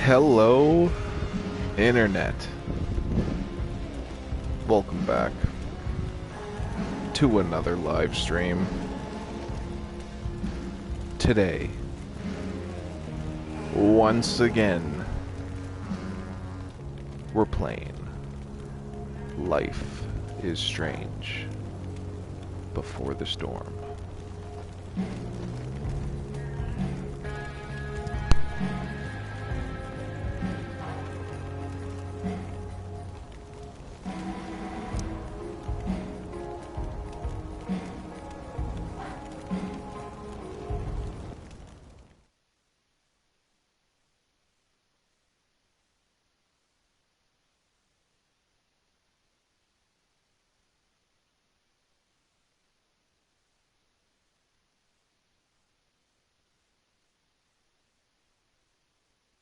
Hello, Internet. Welcome back to another live stream. Today, once again, we're playing Life is Strange Before the Storm.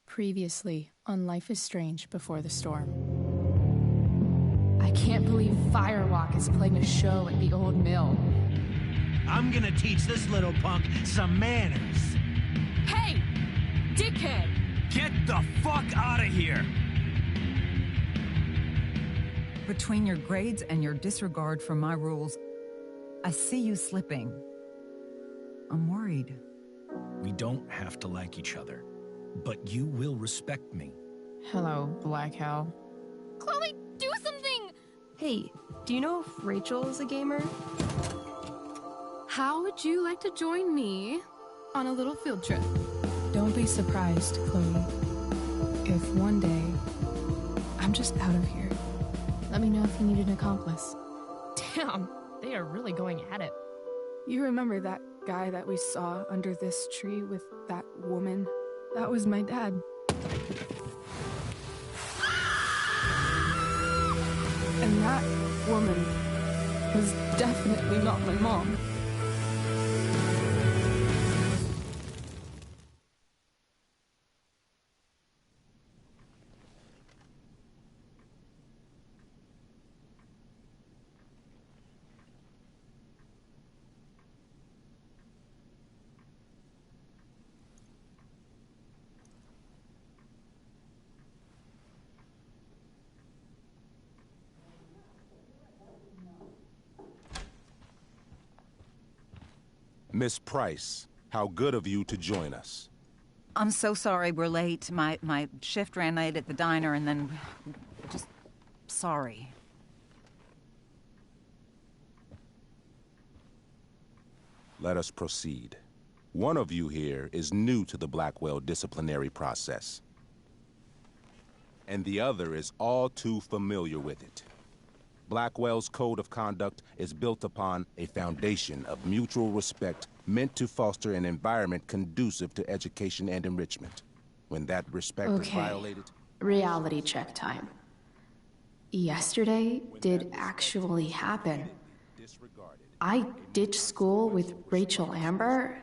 Previously on Life is Strange Before the Storm. I can't believe Firewalk is playing a show at the old mill. I'm gonna teach this little punk some manners. Hey! Dickhead! Get the fuck out of here! Between your grades and your disregard for my rules, I see you slipping. I'm worried. We don't have to like each other, but you will respect me. Hello, Black Hell. Chloe, do something! Hey, do you know if Rachel is a gamer? How would you like to join me on a little field trip? Don't be surprised, Chloe, if one day I'm just out of here. Let me know if you need an accomplice. Damn, they are really going at it. You remember that guy that we saw under this tree with that woman? That was my dad. And that woman was definitely not my mom. Miss Price, how good of you to join us. I'm so sorry we're late. My shift ran late at the diner and then... just... sorry. Let us proceed. One of you here is new to the Blackwell disciplinary process, and the other is all too familiar with it. Blackwell's code of conduct is built upon a foundation of mutual respect meant to foster an environment conducive to education and enrichment. When that respect is violated... Reality check time. Yesterday did actually happen. I ditched school with Rachel Amber,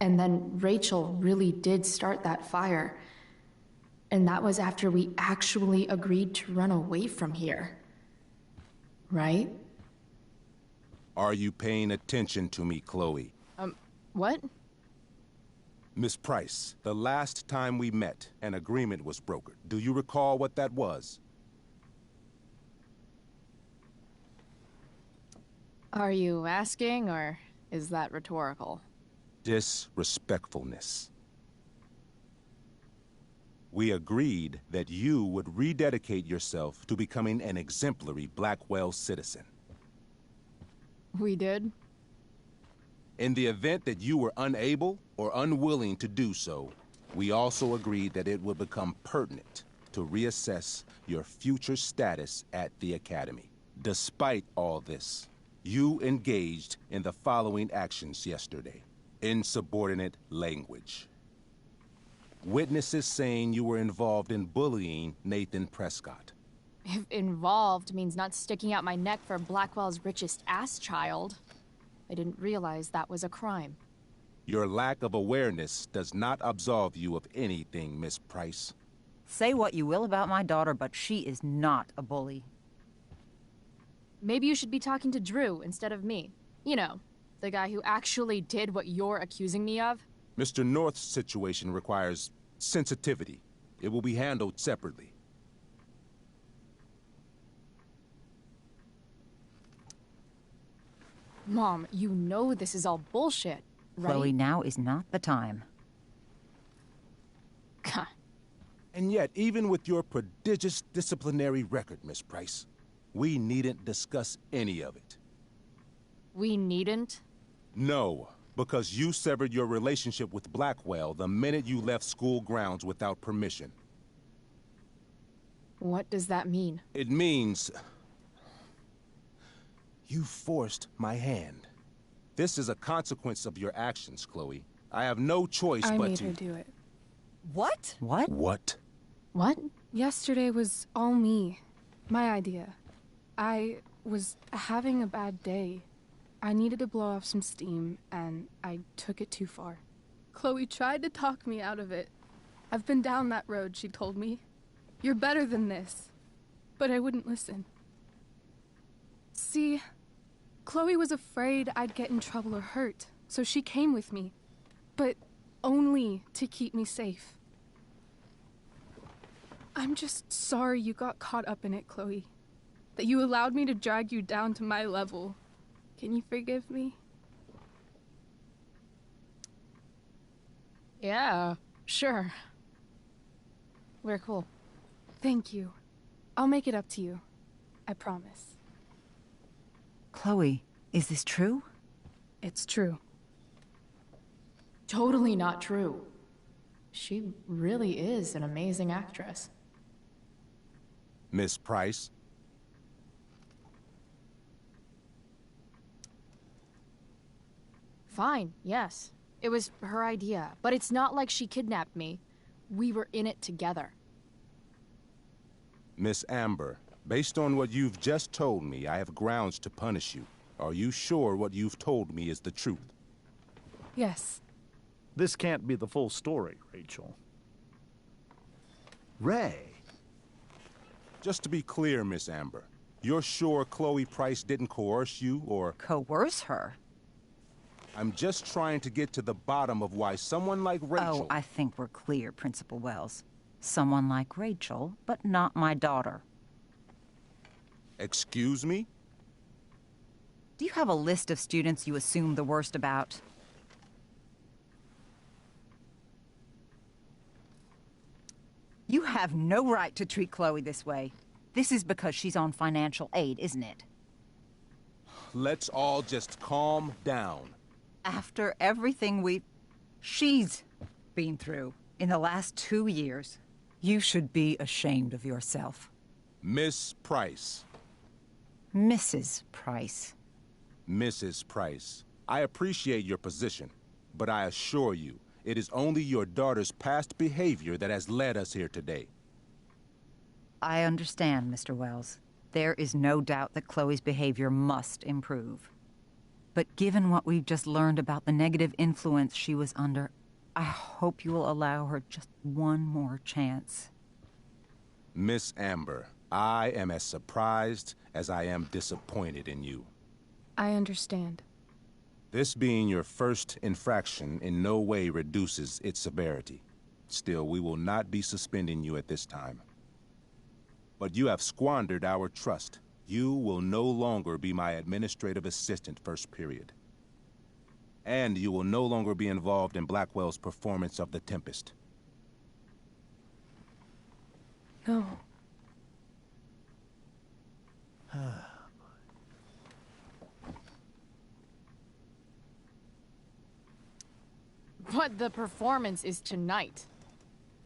and then Rachel really did start that fire. And that was after we actually agreed to run away from here. Right? Are you paying attention to me, Chloe? What? Miss Price, the last time we met, an agreement was brokered. Do you recall what that was? Are you asking, or is that rhetorical? Disrespectfulness. We agreed that you would rededicate yourself to becoming an exemplary Blackwell citizen. We did? In the event that you were unable or unwilling to do so, we also agreed that it would become pertinent to reassess your future status at the Academy. Despite all this, you engaged in the following actions yesterday. Insubordinate language. Witnesses saying you were involved in bullying Nathan Prescott. If involved means not sticking out my neck for Blackwell's richest ass child, I didn't realize that was a crime. Your lack of awareness does not absolve you of anything, Miss Price. Say what you will about my daughter, but she is not a bully. Maybe you should be talking to Drew instead of me. You know, the guy who actually did what you're accusing me of. Mr. North's situation requires sensitivity. It will be handled separately. Mom, you know this is all bullshit, right? Chloe, now is not the time. God. And yet, even with your prodigious disciplinary record, Miss Price, we needn't discuss any of it. We needn't? No, because you severed your relationship with Blackwell the minute you left school grounds without permission. What does that mean? It means... you forced my hand. This is a consequence of your actions, Chloe. I have no choice I but made to... her do it. What? What? What? What? Yesterday was all me. My idea. I was having a bad day. I needed to blow off some steam, and I took it too far. Chloe tried to talk me out of it. I've been down that road, she told me. You're better than this. But I wouldn't listen. See, Chloe was afraid I'd get in trouble or hurt, so she came with me. But only to keep me safe. I'm just sorry you got caught up in it, Chloe. That you allowed me to drag you down to my level. Can you forgive me? Yeah, sure. We're cool. Thank you. I'll make it up to you. I promise. Chloe, is this true? It's true. Totally not true. She really is an amazing actress. Miss Price? Fine, yes. It was her idea, but it's not like she kidnapped me. We were in it together. Miss Amber, based on what you've just told me, I have grounds to punish you. Are you sure what you've told me is the truth? Yes. This can't be the full story, Rachel. Ray. Just to be clear, Miss Amber, you're sure Chloe Price didn't coerce you, or... Coerce her? I'm just trying to get to the bottom of why someone like Rachel... Oh, I think we're clear, Principal Wells. Someone like Rachel, but not my daughter. Excuse me? Do you have a list of students you assume the worst about? You have no right to treat Chloe this way. This is because she's on financial aid, isn't it? Let's all just calm down. After everything she's been through in the last 2 years, you should be ashamed of yourself. Miss Price. Mrs. Price. Mrs. Price, I appreciate your position, but I assure you, it is only your daughter's past behavior that has led us here today. I understand, Mr. Wells. There is no doubt that Chloe's behavior must improve. But given what we've just learned about the negative influence she was under, I hope you will allow her just one more chance. Miss Amber, I am as surprised as I am disappointed in you. I understand. This being your first infraction in no way reduces its severity. Still, we will not be suspending you at this time. But you have squandered our trust. You will no longer be my administrative assistant first period. And you will no longer be involved in Blackwell's performance of The Tempest. No. But the performance is tonight.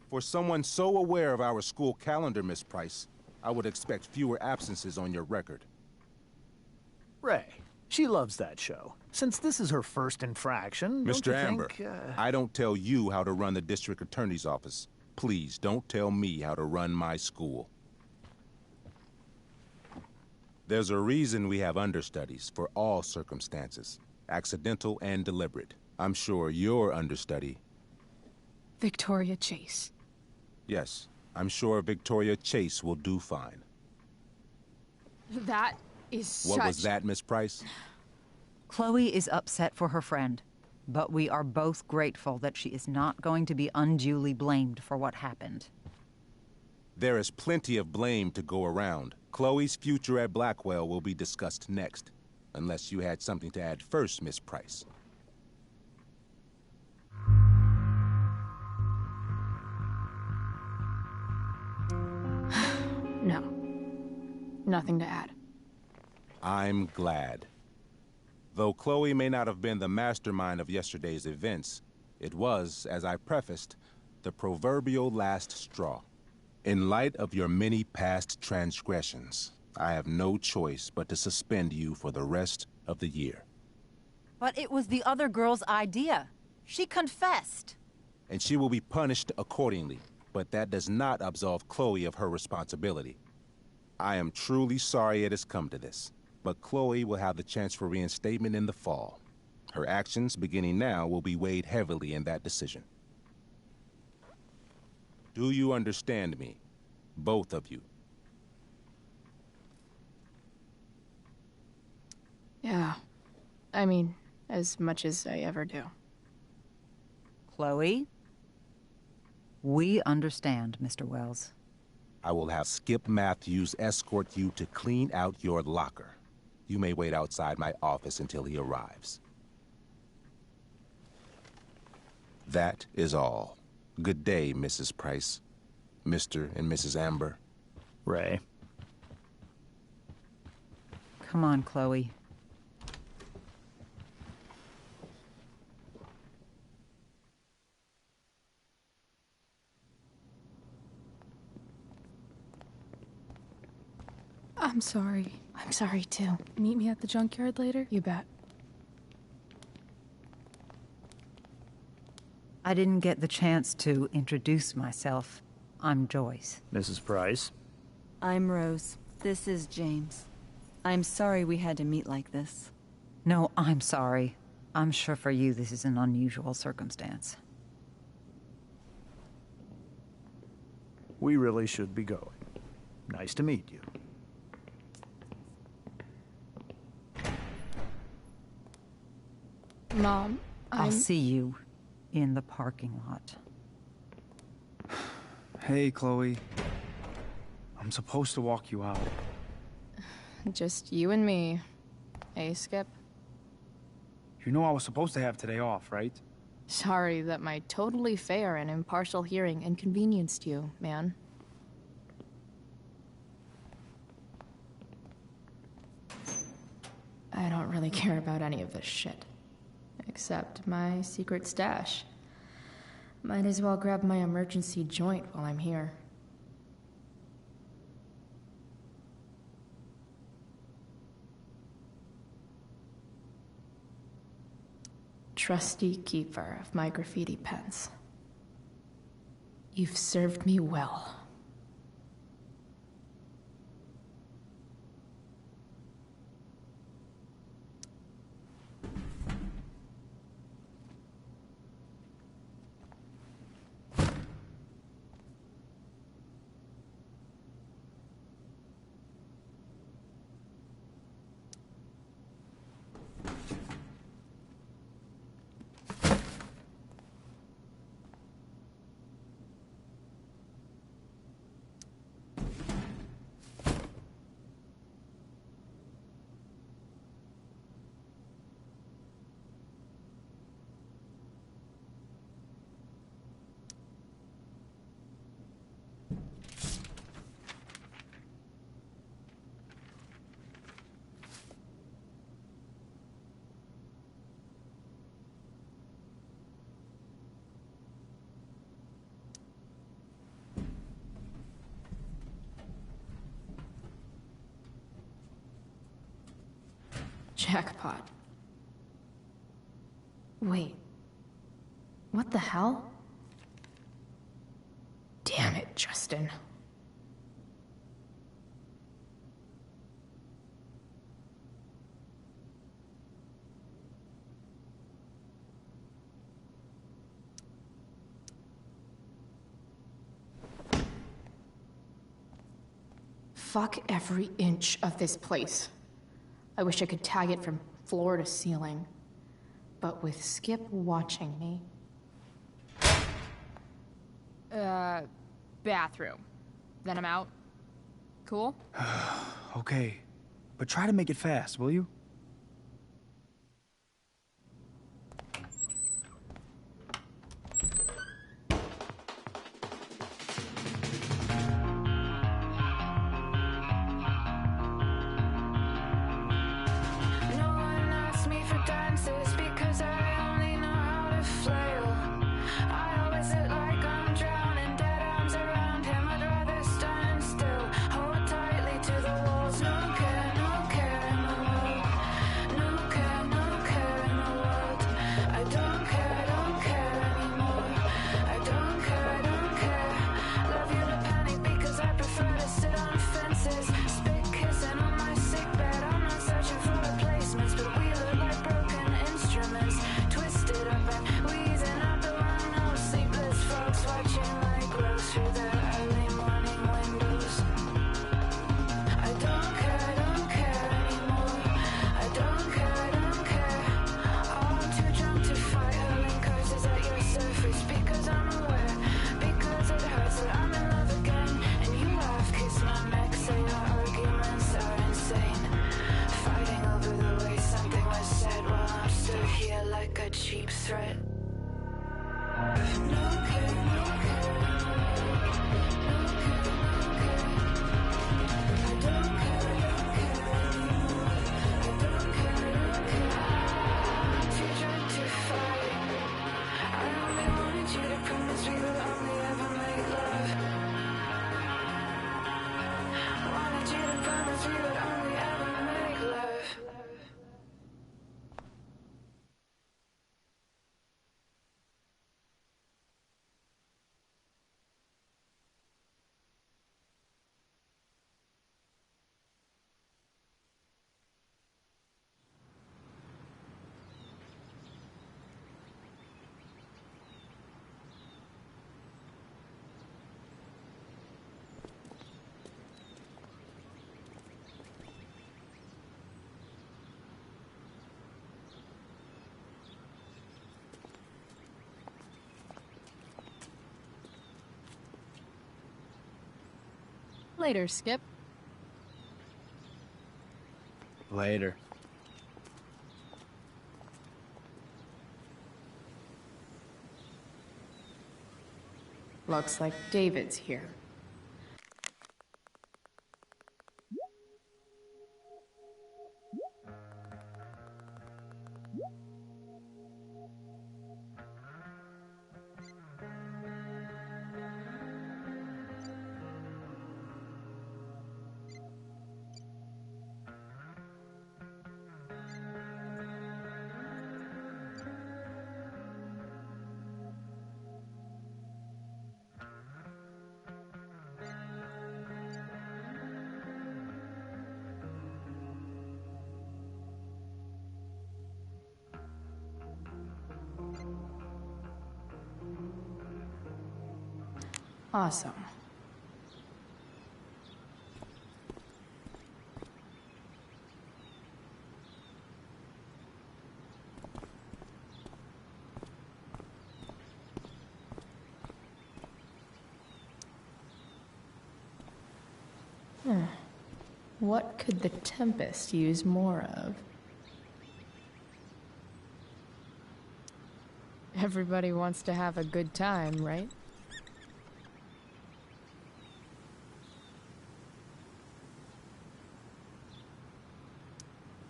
For someone so aware of our school calendar, Miss Price, I would expect fewer absences on your record. Ray. She loves that show. Since this is her first infraction, don't Mr. you Amber, think, I don't tell you how to run the district attorney's office. Please don't tell me how to run my school. There's a reason we have understudies for all circumstances, accidental and deliberate. I'm sure your understudy... Victoria Chase. Yes, I'm sure Victoria Chase will do fine. That is What was that, Miss Price? Chloe is upset for her friend, but we are both grateful that she is not going to be unduly blamed for what happened. There is plenty of blame to go around. Chloe's future at Blackwell will be discussed next. Unless you had something to add first, Miss Price. No. Nothing to add. I'm glad. Though Chloe may not have been the mastermind of yesterday's events, it was, as I prefaced, the proverbial last straw. In light of your many past transgressions, I have no choice but to suspend you for the rest of the year. But it was the other girl's idea. She confessed. And she will be punished accordingly, but that does not absolve Chloe of her responsibility. I am truly sorry it has come to this, but Chloe will have the chance for reinstatement in the fall. Her actions, beginning now, will be weighed heavily in that decision. Do you understand me? Both of you. Yeah. I mean, as much as I ever do. Chloe? We understand, Mr. Wells. I will have Skip Matthews escort you to clean out your locker. You may wait outside my office until he arrives. That is all. Good day, Mrs. Price. Mr. and Mrs. Amber. Ray. Come on, Chloe. I'm sorry. I'm sorry, too. Meet me at the junkyard later? You bet. I didn't get the chance to introduce myself. I'm Joyce. Mrs. Price. I'm Rose. This is James. I'm sorry we had to meet like this. No, I'm sorry. I'm sure for you this is an unusual circumstance. We really should be going. Nice to meet you. Mom, I'll see you in the parking lot. Hey, Chloe. I'm supposed to walk you out. Just you and me. Hey, Skip. You know I was supposed to have today off, right? Sorry that my totally fair and impartial hearing inconvenienced you, man. I don't really care about any of this shit. Except my secret stash. Might as well grab my emergency joint while I'm here. Trusty keeper of my graffiti pens. You've served me well. Jackpot. Wait. What the hell? Damn it, Justin. Fuck every inch of this place. I wish I could tag it from floor to ceiling. But with Skip watching me... Bathroom. then I'm out. Cool? Okay. But try to make it fast, will you? Later, Skip. Later. Looks like David's here. Awesome. What could the Tempest use more of? Everybody wants to have a good time, right?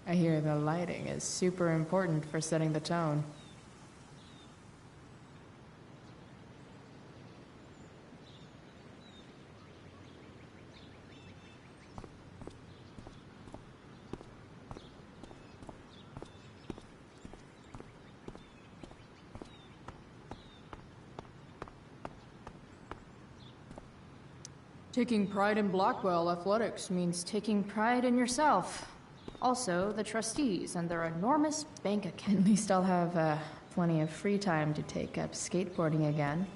I hear the lighting is super important for setting the tone. Taking pride in Blackwell athletics means taking pride in yourself. Also, the trustees and their enormous bank account. At least I'll have plenty of free time to take up skateboarding again.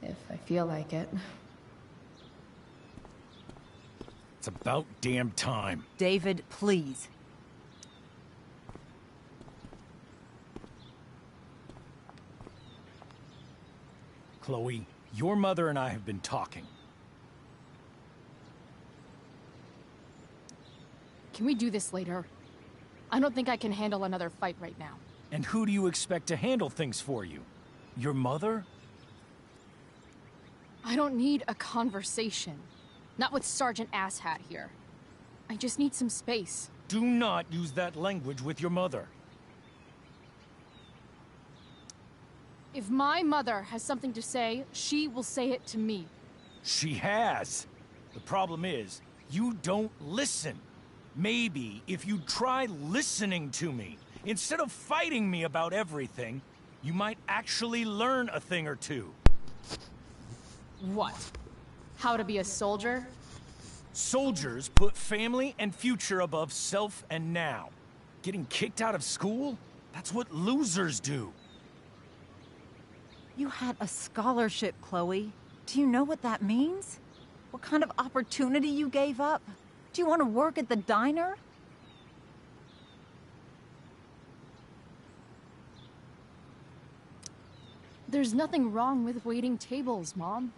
If I feel like it. It's about damn time. David, please. Chloe, your mother and I have been talking. Can we do this later? I don't think I can handle another fight right now. And who do you expect to handle things for you? Your mother? I don't need a conversation. Not with Sergeant Asshat here. I just need some space. Do not use that language with your mother. If my mother has something to say, she will say it to me. She has. The problem is, you don't listen. Maybe if you try listening to me, instead of fighting me about everything, you might actually learn a thing or two. What? How to be a soldier? Soldiers put family and future above self and now. Getting kicked out of school? That's what losers do. You had a scholarship, Chloe. Do you know what that means? What kind of opportunity you gave up? Do you want to work at the diner? There's nothing wrong with waiting tables, Mom.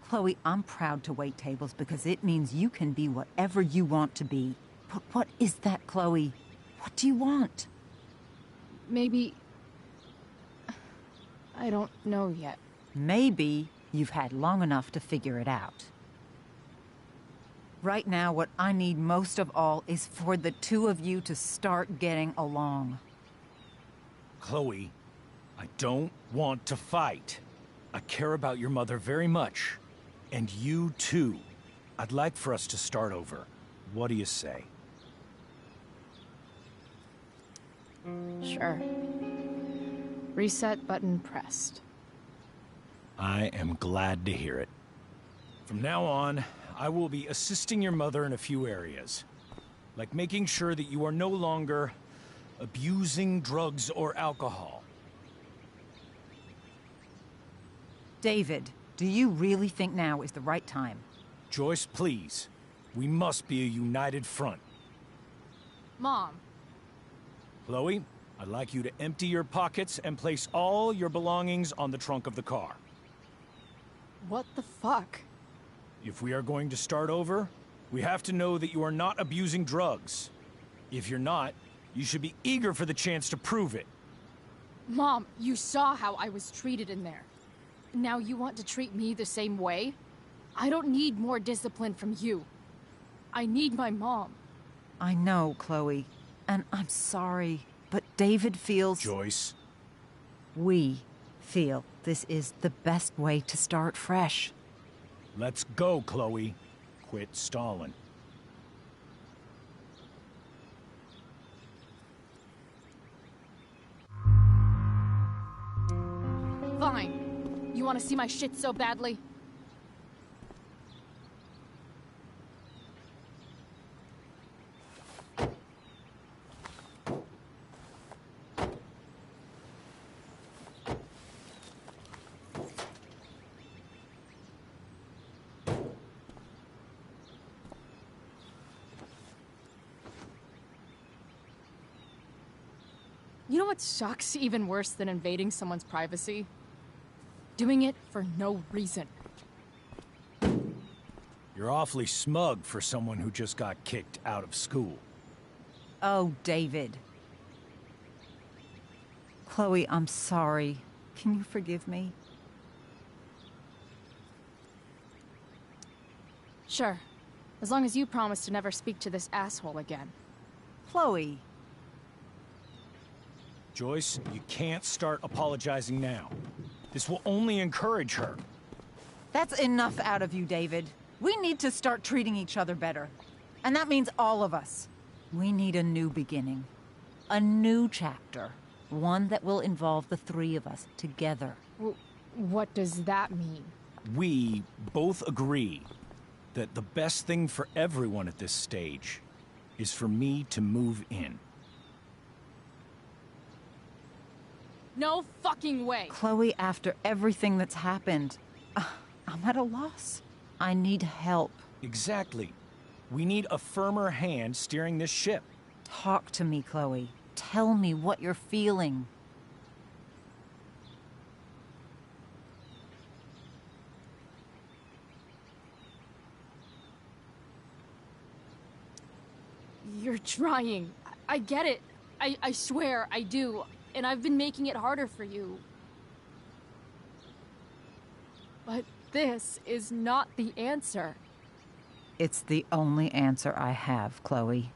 Chloe, I'm proud to wait tables because it means you can be whatever you want to be. But what is that, Chloe? What do you want? Maybe... I don't know yet. Maybe you've had long enough to figure it out. Right now, what I need most of all is for the two of you to start getting along. Chloe, I don't want to fight. I care about your mother very much. And you too. I'd like for us to start over. What do you say? Sure. Reset button pressed. I am glad to hear it. From now on, I will be assisting your mother in a few areas. Like making sure that you are no longer abusing drugs or alcohol. David, do you really think now is the right time? Joyce, please. We must be a united front. Mom. Chloe, I'd like you to empty your pockets and place all your belongings on the trunk of the car. What the fuck? If we are going to start over, we have to know that you are not abusing drugs. If you're not, you should be eager for the chance to prove it. Mom, you saw how I was treated in there. Now you want to treat me the same way? I don't need more discipline from you. I need my mom. I know, Chloe, and I'm sorry, but David feels... Joyce. We feel this is the best way to start fresh. Let's go, Chloe. Quit stalling. Fine. You want to see my shit so badly? You know what sucks even worse than invading someone's privacy? Doing it for no reason. You're awfully smug for someone who just got kicked out of school. Oh, David. Chloe, I'm sorry. Can you forgive me? Sure. As long as you promise to never speak to this asshole again. Chloe. Joyce, you can't start apologizing now. This will only encourage her. That's enough out of you, David. We need to start treating each other better. And that means all of us. We need a new beginning. A new chapter. One that will involve the three of us together. What does that mean? We both agree that the best thing for everyone at this stage is for me to move in. No fucking way! Chloe, after everything that's happened, I'm at a loss. I need help. Exactly. We need a firmer hand steering this ship. Talk to me, Chloe. Tell me what you're feeling. You're trying. I get it. I swear, I do. And I've been making it harder for you. But this is not the answer. It's the only answer I have, Chloe.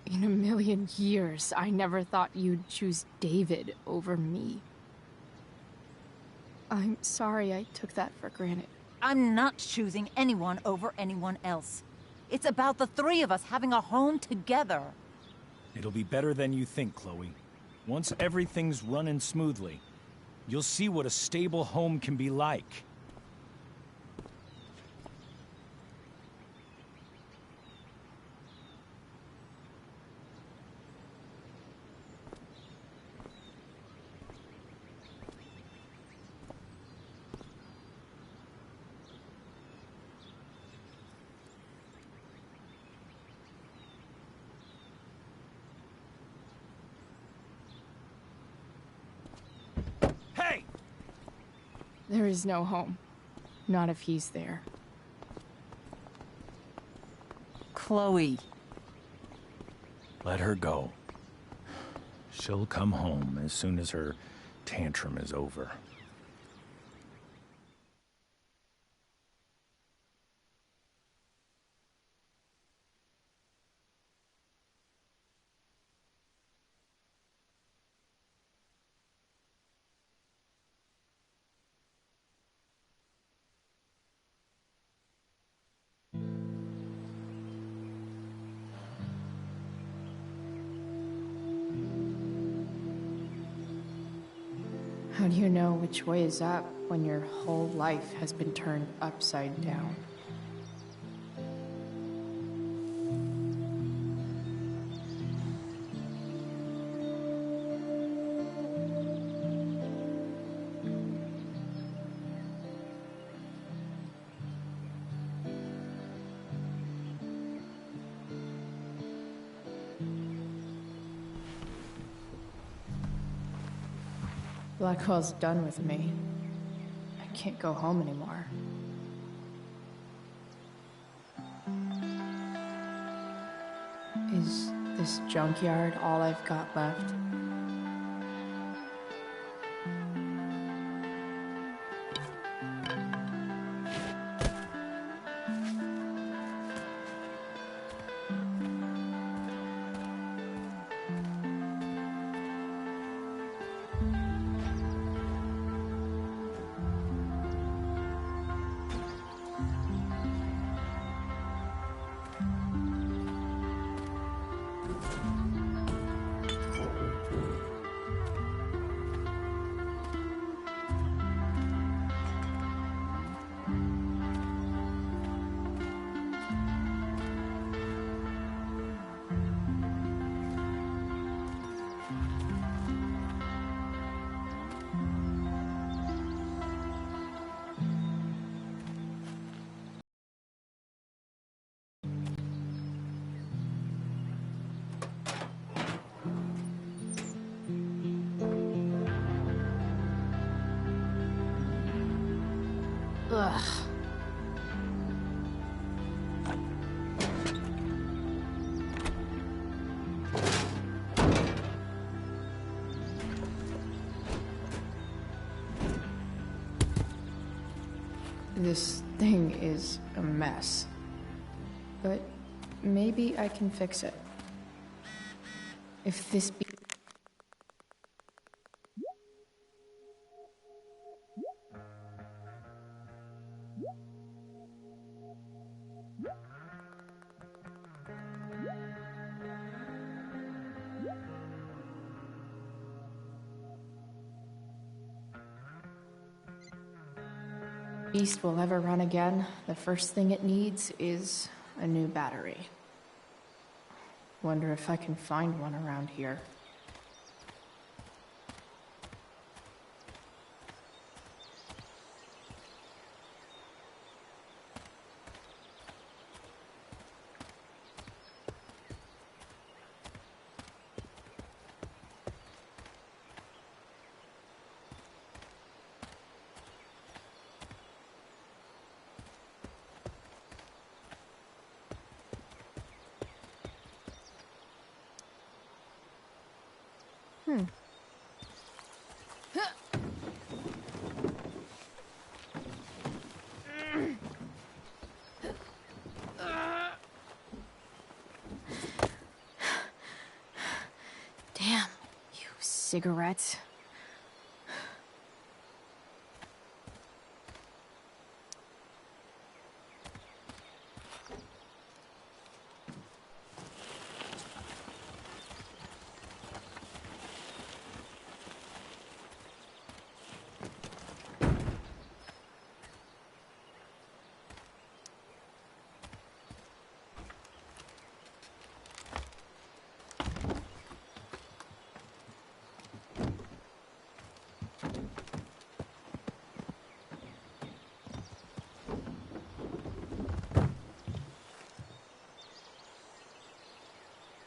In a million years, I never thought you'd choose David over me. I'm sorry I took that for granted. I'm not choosing anyone over anyone else. It's about the three of us having a home together. It'll be better than you think, Chloe. Once everything's running smoothly, you'll see what a stable home can be like. Hey! There is no home. Not if he's there. Chloe. Let her go. She'll come home as soon as her tantrum is over. How do you know which way is up when your whole life has been turned upside down? Blackwell's done with me. I can't go home anymore. Is this junkyard all I've got left? Ugh. This thing is a mess. But maybe I can fix it. If this be... beast will ever run again, the first thing it needs is a new battery. Wonder if I can find one around here. Damn, you cigarettes.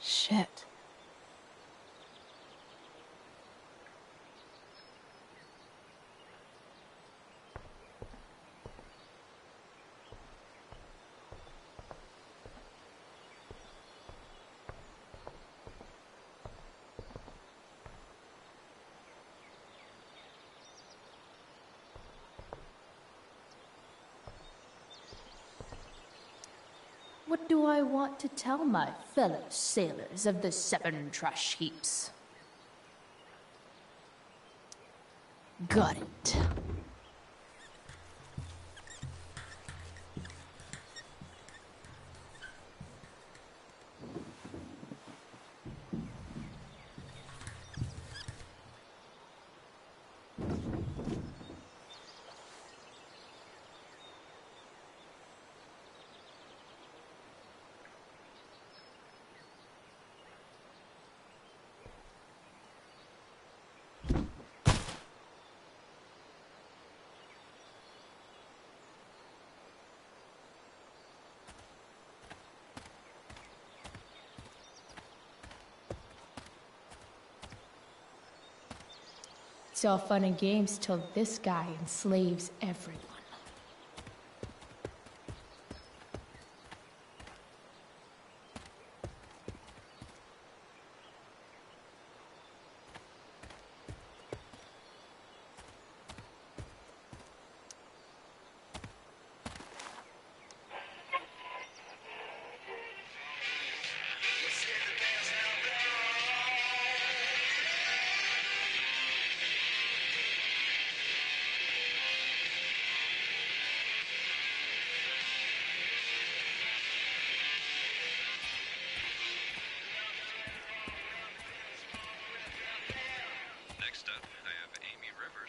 Shit. What do I want to tell my fellow sailors of the 7 trash heaps? Got it. It's all fun and games till this guy enslaves everyone.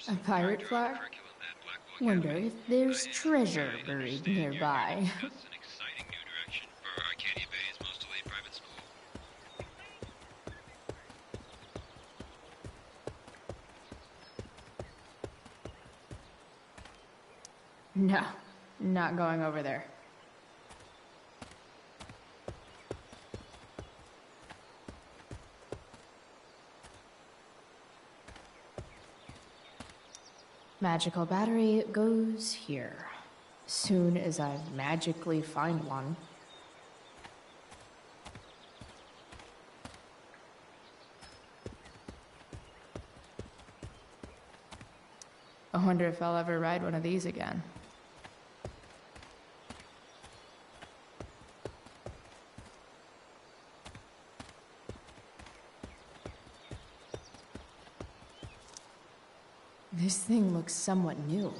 A pirate flag? Wonder if there's treasure buried nearby. No, not going over there. Magical battery goes here. Soon as I magically find one. I wonder if I'll ever ride one of these again. This thing looks somewhat new.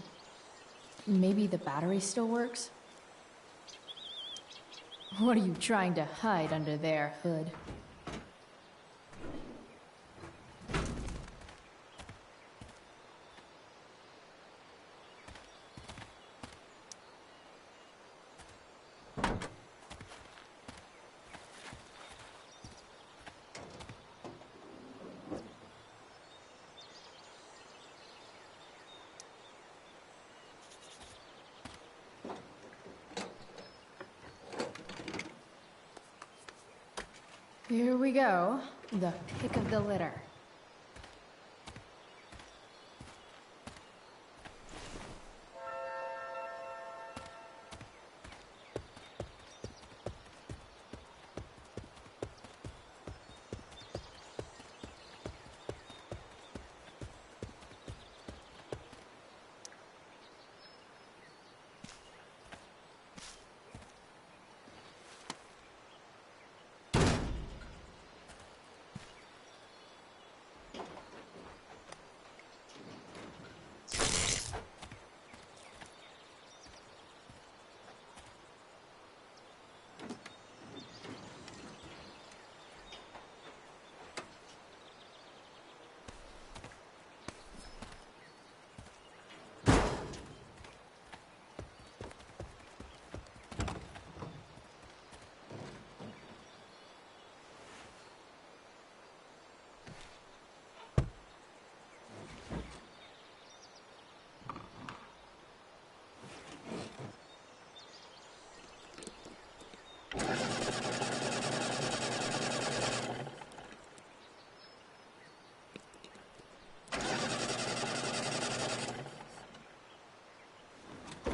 Maybe the battery still works? What are you trying to hide under there, Hood? Here we go, the pick of the litter.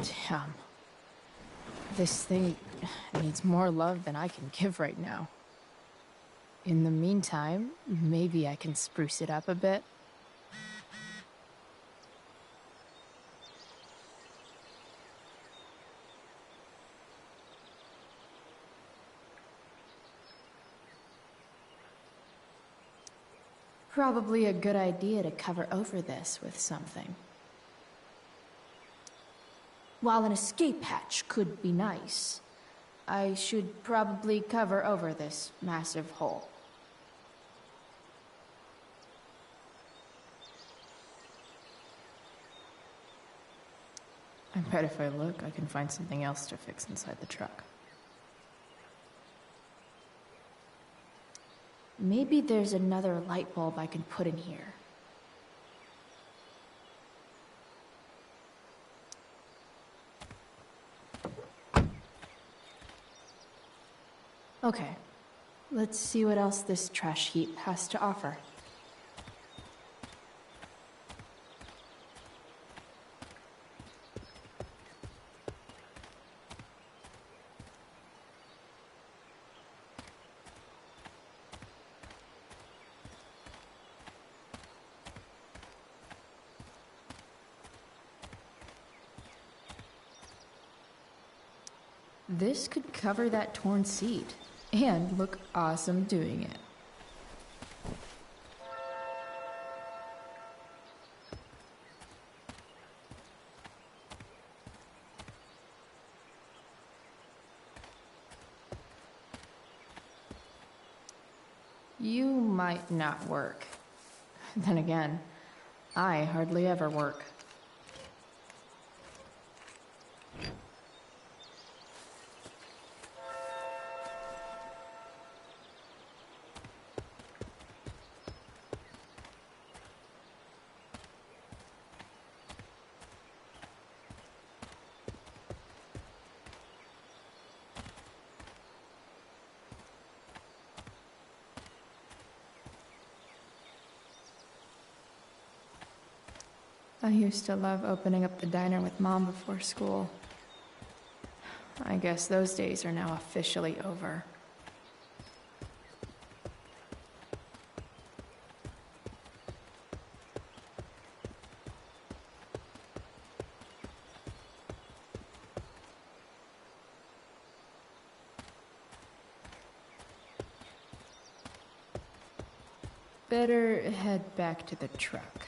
Damn. This thing needs more love than I can give right now. In the meantime, maybe I can spruce it up a bit. Probably a good idea to cover over this with something. While an escape hatch could be nice, I should probably cover over this massive hole. I bet if I look, I can find something else to fix inside the truck. Maybe there's another light bulb I can put in here. Okay, let's see what else this trash heap has to offer. This could cover that torn seat, and look awesome doing it. You might not work. Then again, I hardly ever work. I used to love opening up the diner with Mom before school. I guess those days are now officially over. Better head back to the truck.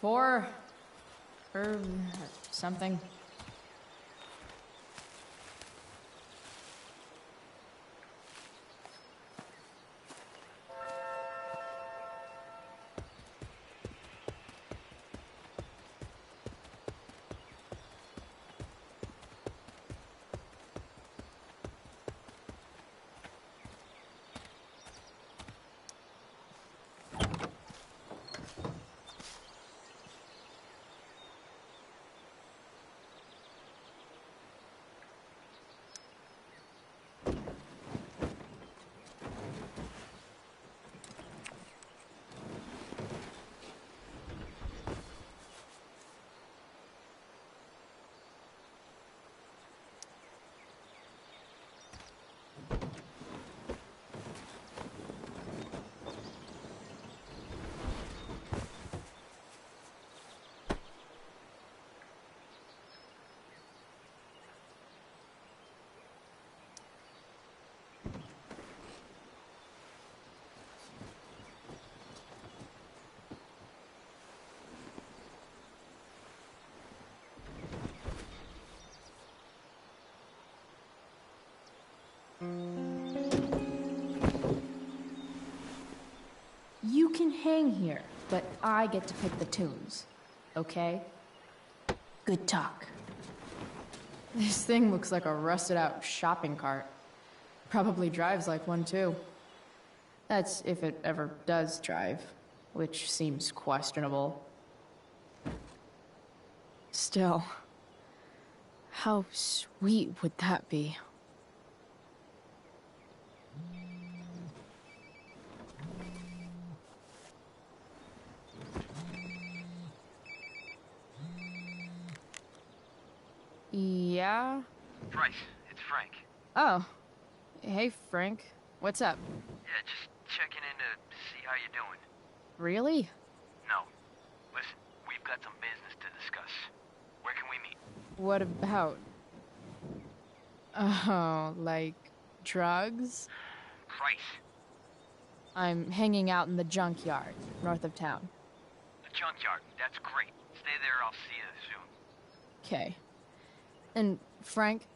Four, or something. You can hang here, but I get to pick the tunes. Okay? Good talk. This thing looks like a rusted out shopping cart. Probably drives like one too. That's if it ever does drive, which seems questionable. Still, how sweet would that be? Yeah? Bryce, it's Frank. Oh. Hey, Frank. What's up? Yeah, just checking in to see how you're doing. Really? No. Listen, we've got some business to discuss. Where can we meet? What about? Oh, like drugs? Bryce. I'm hanging out in the junkyard, north of town. The junkyard. That's great. Stay there, I'll see you soon. Okay. And Frank?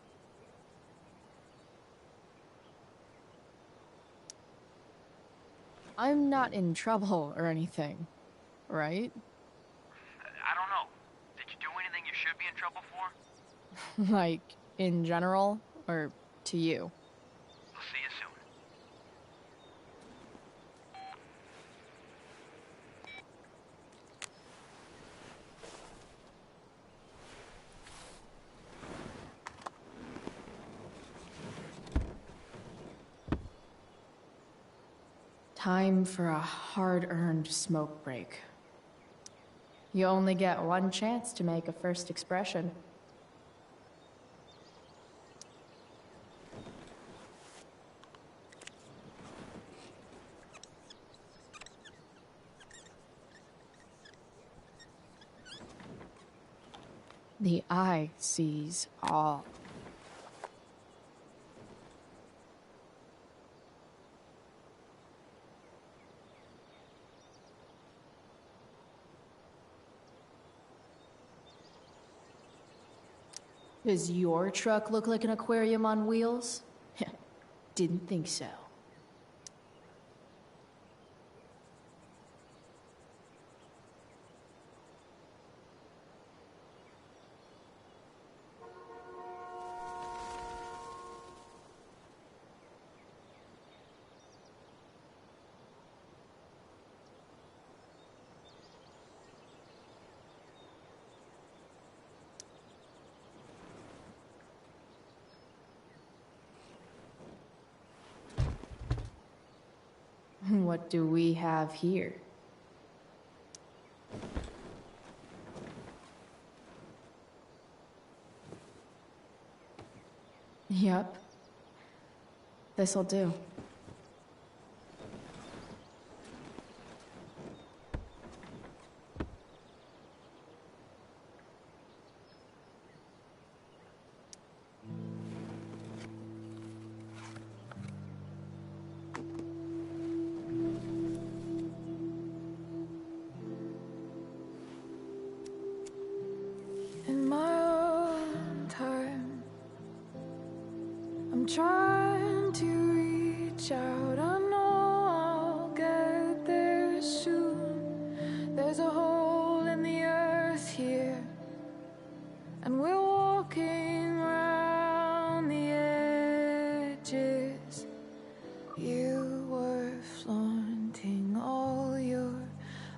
I'm not in trouble or anything, right? I don't know. Did you do anything you should be in trouble for? Like, in general, or to you? I'll see you soon. Time for a hard-earned smoke break. You only get one chance to make a first expression. The eye sees all. Does your truck look like an aquarium on wheels? Didn't think so. What do we have here? Yep. This'll do. In my own time, I'm trying to reach out. I know I'll get there soon. There's a hole in the earth here, and we're walking around the edges. You were flaunting all your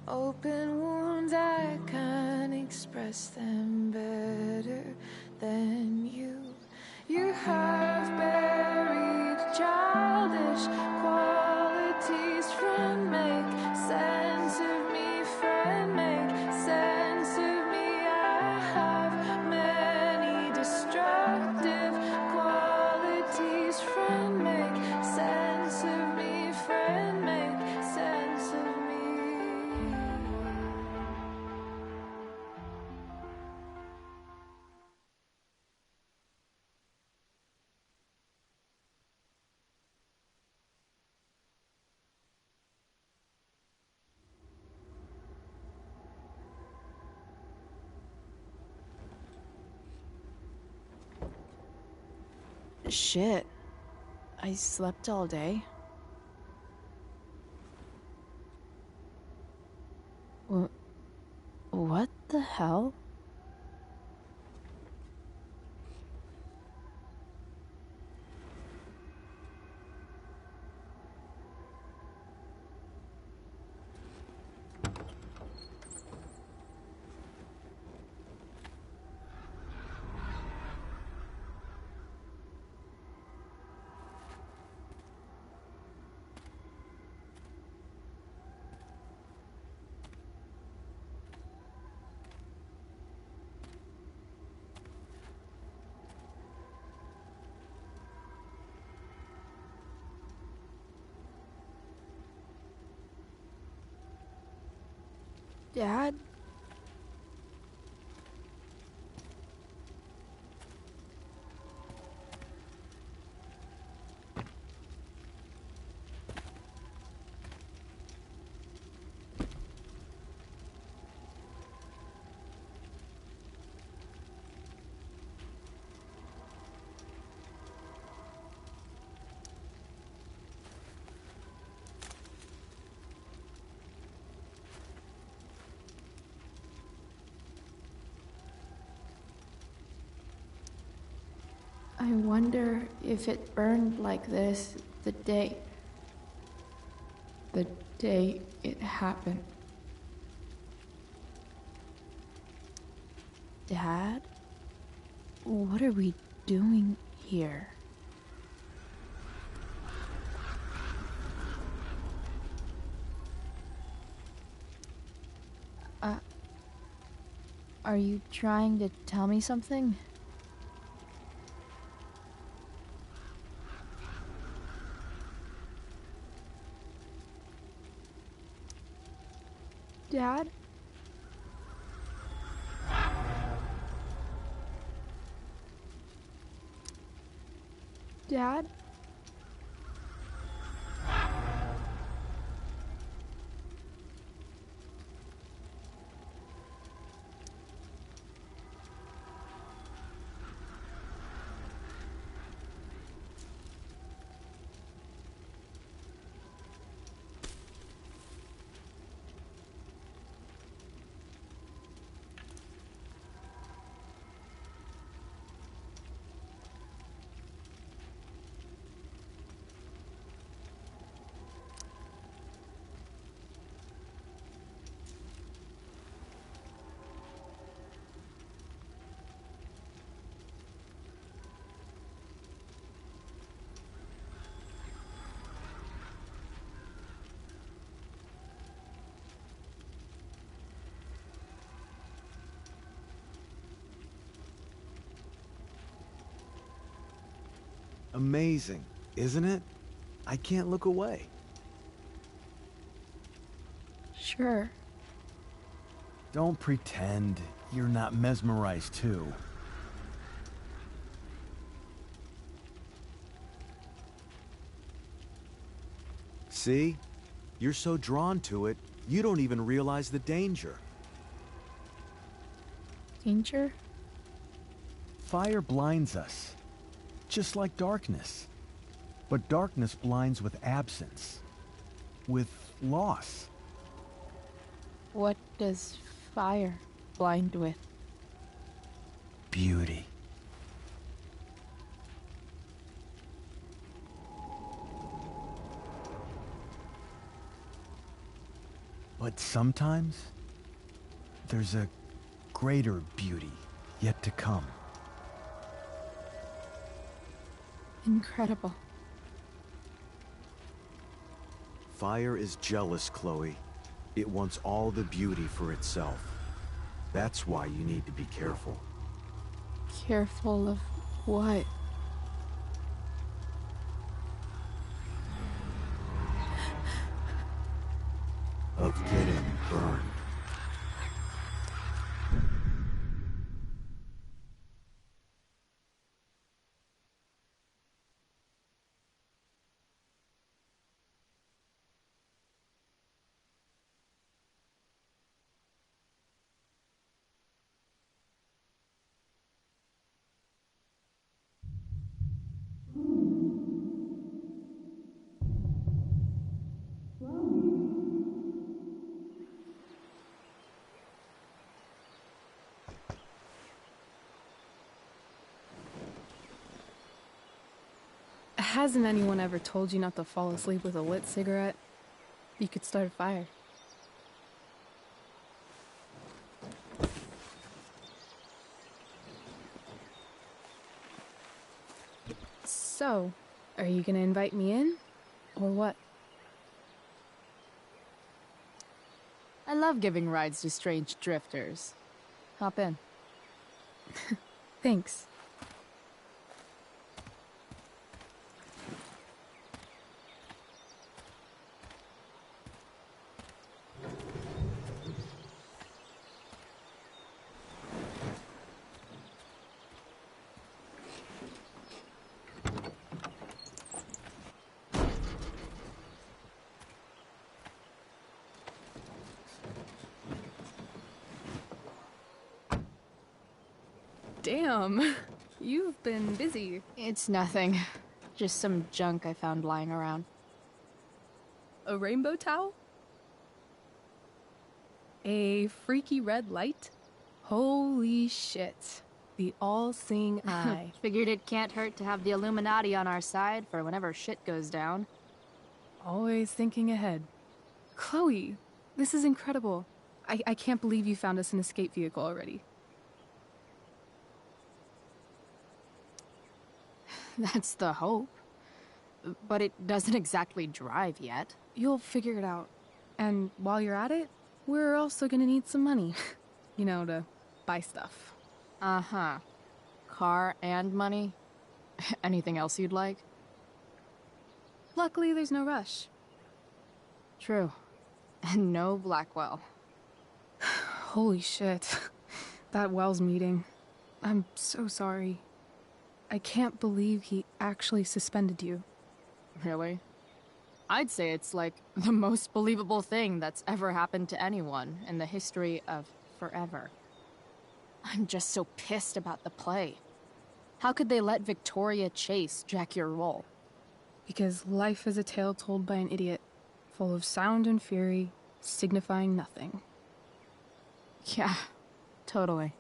open wounds. I can't express them better than you. You have buried childish qualities. Friend, make sense of me. Friend, make sense of me. I have many destructive qualities. Friend, make sense of me. Friend, make sense of me. Shit. I slept all day. What the hell? Dad? I wonder if it burned like this the day it happened. Dad? What are we doing here? Are you trying to tell me something? Dad? Dad? Amazing, isn't it? I can't look away. Sure. Don't pretend you're not mesmerized too. See? You're so drawn to it, you don't even realize the danger. Danger? Fire blinds us, just like darkness. But darkness blinds with absence, with loss. What does fire blind with? Beauty. But sometimes, there's a greater beauty yet to come. Incredible. Fire is jealous, Chloe. It wants all the beauty for itself. That's why you need to be careful. Careful of what? Of getting burned. Hasn't anyone ever told you not to fall asleep with a lit cigarette? You could start a fire. So, are you gonna invite me in? Or what? I love giving rides to strange drifters. Hop in. Thanks. Damn, you've been busy. It's nothing. Just some junk I found lying around. A rainbow towel? A freaky red light? Holy shit. The all-seeing eye. Figured it can't hurt to have the Illuminati on our side for whenever shit goes down. Always thinking ahead. Chloe, this is incredible. I can't believe you found us an escape vehicle already. That's the hope. But it doesn't exactly drive yet. You'll figure it out. And while you're at it, we're also gonna need some money. You know, to buy stuff. Uh-huh. Car and money? Anything else you'd like? Luckily, there's no rush. True. And no Blackwell. Holy shit. That Wells meeting. I'm so sorry. I can't believe he actually suspended you. Really? I'd say it's like the most believable thing that's ever happened to anyone in the history of forever. I'm just so pissed about the play. How could they let Victoria Chase jack your role? Because life is a tale told by an idiot, full of sound and fury, signifying nothing. Yeah, totally.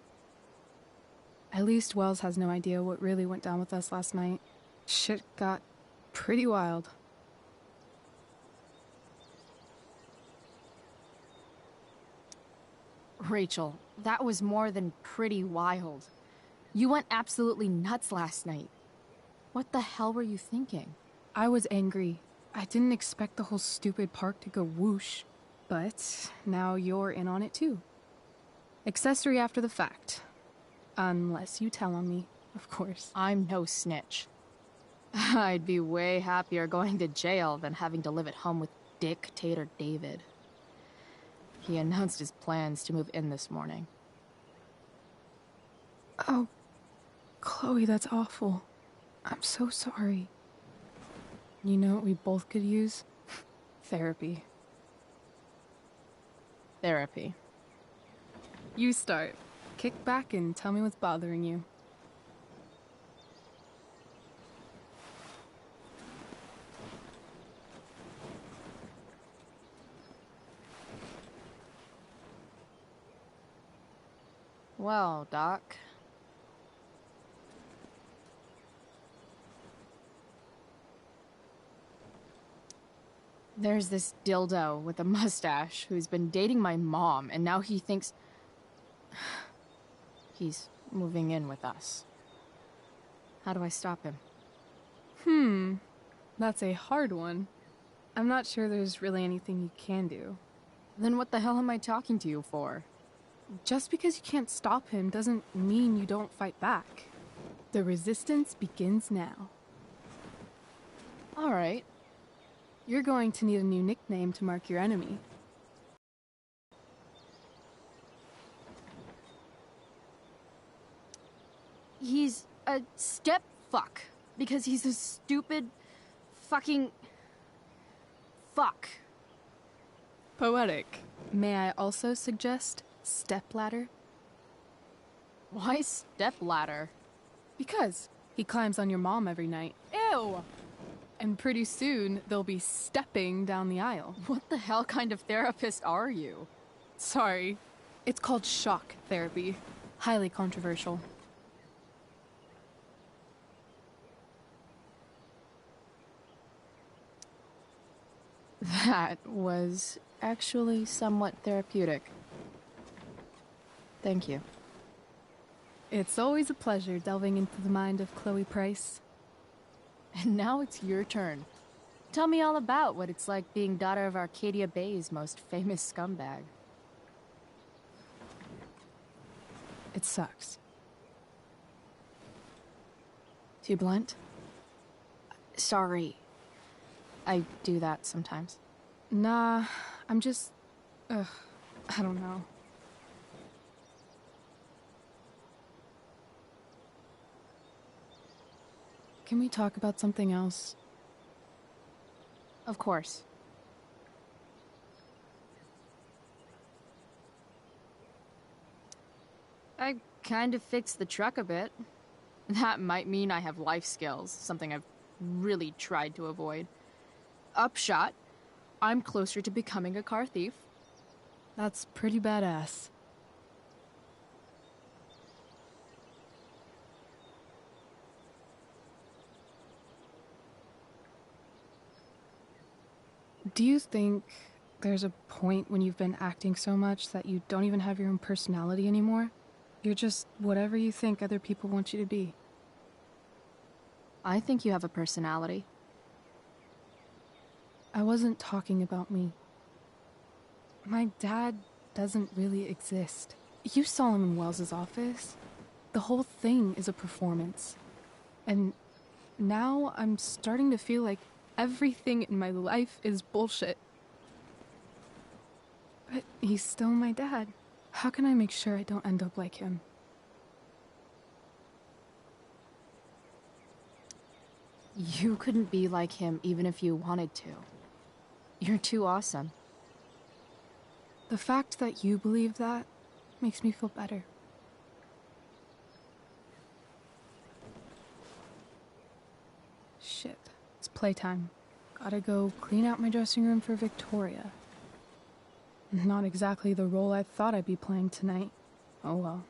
At least Wells has no idea what really went down with us last night. Shit got pretty wild. Rachel, that was more than pretty wild. You went absolutely nuts last night. What the hell were you thinking? I was angry. I didn't expect the whole stupid park to go whoosh. But now you're in on it too. Accessory after the fact. Unless you tell on me, of course. I'm no snitch. I'd be way happier going to jail than having to live at home with Dictator David. He announced his plans to move in this morning. Oh, Chloe, that's awful. I'm so sorry. You know what we both could use? Therapy. Therapy. You start. Kick back and tell me what's bothering you. Well, Doc. There's this dildo with a mustache who's been dating my mom, and now he thinks he's moving in with us. How do I stop him? That's a hard one. I'm not sure there's really anything you can do. Then what the hell am I talking to you for? Just because you can't stop him doesn't mean you don't fight back. The resistance begins now. All right. You're going to need a new nickname to mark your enemy. He's a step fuck because he's a stupid fucking fuck. Poetic. May I also suggest stepladder? Why stepladder? Because he climbs on your mom every night. Ew! And pretty soon, they'll be stepping down the aisle. What the hell kind of therapist are you? Sorry. It's called shock therapy. Highly controversial. That was actually somewhat therapeutic. Thank you. It's always a pleasure delving into the mind of Chloe Price. And now it's your turn. Tell me all about what it's like being daughter of Arcadia Bay's most famous scumbag. It sucks. Too blunt? Sorry. I do that sometimes. Nah, I'm just... I don't know. Can we talk about something else? Of course. I kind of fixed the truck a bit. That might mean I have life skills, something I've really tried to avoid. Upshot, I'm closer to becoming a car thief. That's pretty badass. Do you think there's a point when you've been acting so much that you don't even have your own personality anymore? You're just whatever you think other people want you to be. I think you have a personality. I wasn't talking about me. My dad doesn't really exist. You saw him in Wells's office. The whole thing is a performance. And now I'm starting to feel like everything in my life is bullshit. But he's still my dad. How can I make sure I don't end up like him? You couldn't be like him even if you wanted to. You're too awesome. The fact that you believe that makes me feel better. Shit, it's playtime. Gotta go clean out my dressing room for Victoria. Not exactly the role I thought I'd be playing tonight. Oh well.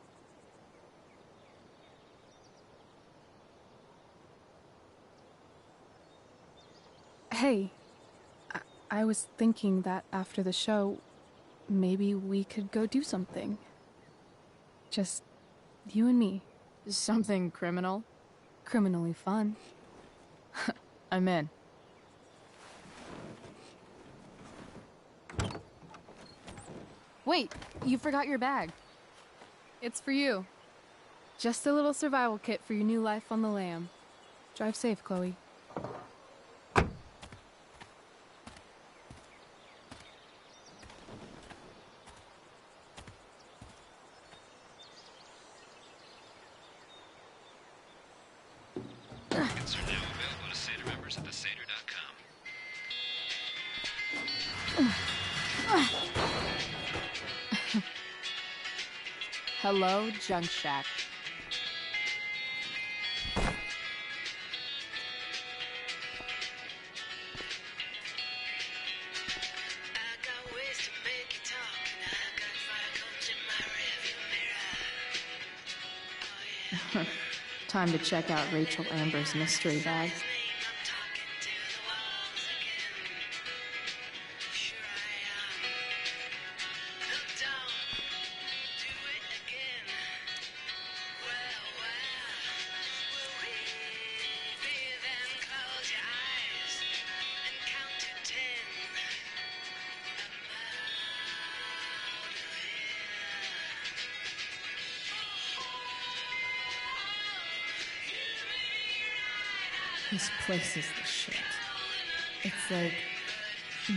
Hey, I was thinking that after the show, maybe we could go do something. Just you and me. Something criminal? Criminally fun. I'm in. Wait, you forgot your bag. It's for you. Just a little survival kit for your new life on the lam. Drive safe, Chloe. Tickets are now available to Seder members at theseder.com. Hello, Junk Shack. Time to check out Rachel Amber's mystery bag. This place is the shit. It's like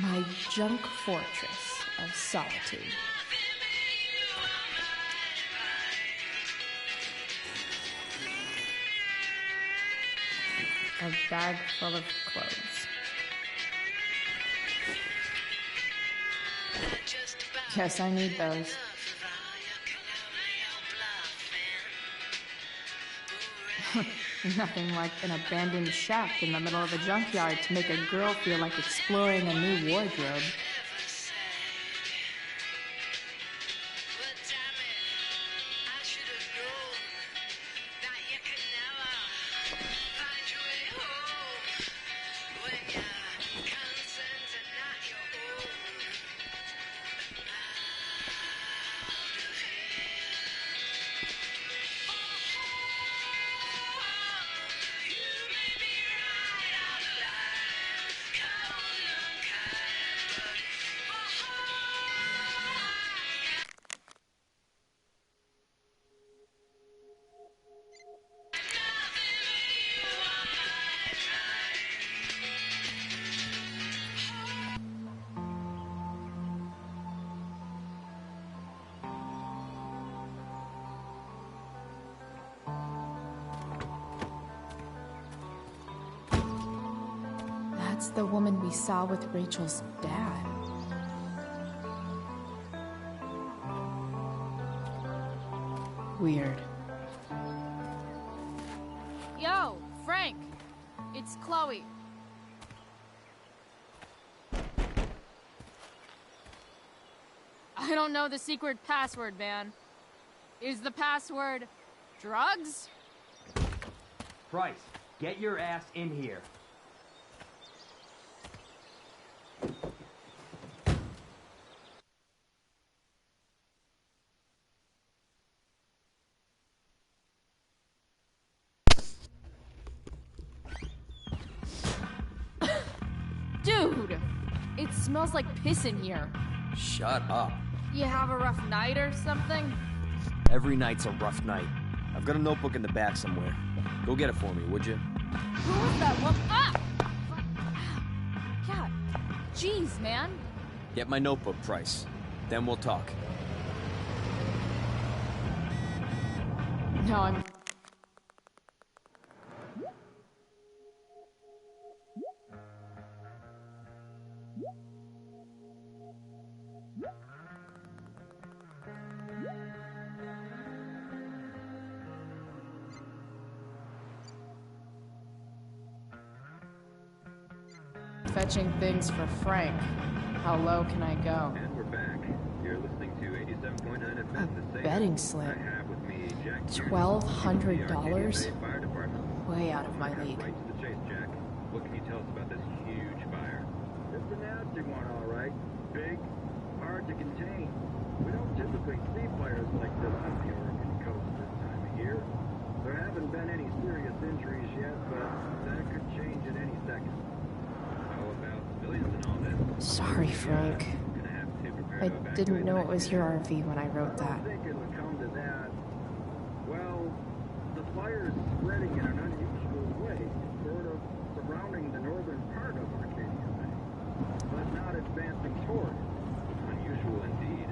my junk fortress of solitude. A bag full of clothes. Yes, I need those. Nothing like an abandoned shack in the middle of a junkyard to make a girl feel like exploring a new wardrobe. That's the woman we saw with Rachel's dad. Weird. Yo, Frank! It's Chloe. I don't know the secret password, man. Is the password drugs? Price, get your ass in here. Dude! It smells like piss in here. Shut up. You have a rough night or something? Every night's a rough night. I've got a notebook in the back somewhere. Go get it for me, would you? Who was that one? Ah! God. Jeez, man. Get my notebook, Price. Then we'll talk. No, I'm... fetching things for Frank. How low can I go? And we're back. You're listening to 87.9 FM. A betting slip. $1,200? Way out of my league. Right to the chase, Jack. What can you tell us about this huge fire? It's a nasty one, all right. Big, hard to contain. We don't typically see fires like this on the Oregon coast this time of year. There haven't been any serious injuries yet, but that could change at any second. How about civilians and all this? Sorry, Frank. I didn't know it was your RV when I wrote that. I think it would come to that. Well, the fire is spreading in an unusual way, sort of surrounding the northern part of Arcadia Bay, but not advancing toward it. Unusual indeed.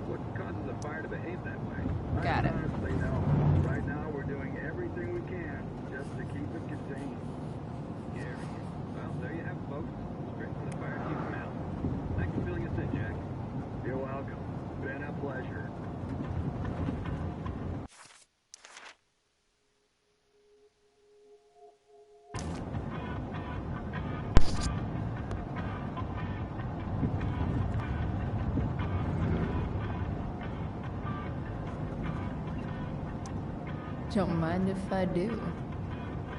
What causes a fire to behave that way? Got it. I honestly know. Right now, we're doing everything we can just to keep it contained. Scary. Well, there you have it, folks. Straight from the fire chief's mouth. Thanks for filling us in, Jack. You're welcome. Been a pleasure. Don't mind if I do.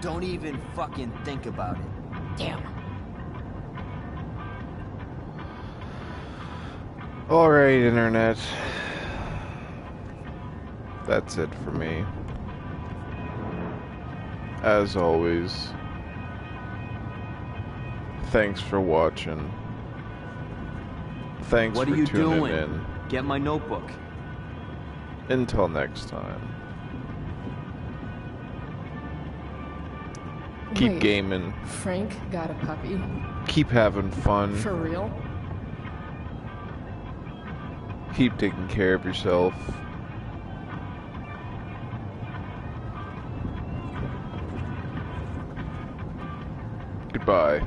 Don't even fucking think about it. Damn. Alright, Internet. That's it for me. As always, thanks for watching. Thanks What for are you tuning doing? in. Get my notebook. Until next time. Keep Wait, gaming. Frank got a puppy? Keep having fun. For real? Keep taking care of yourself. Goodbye.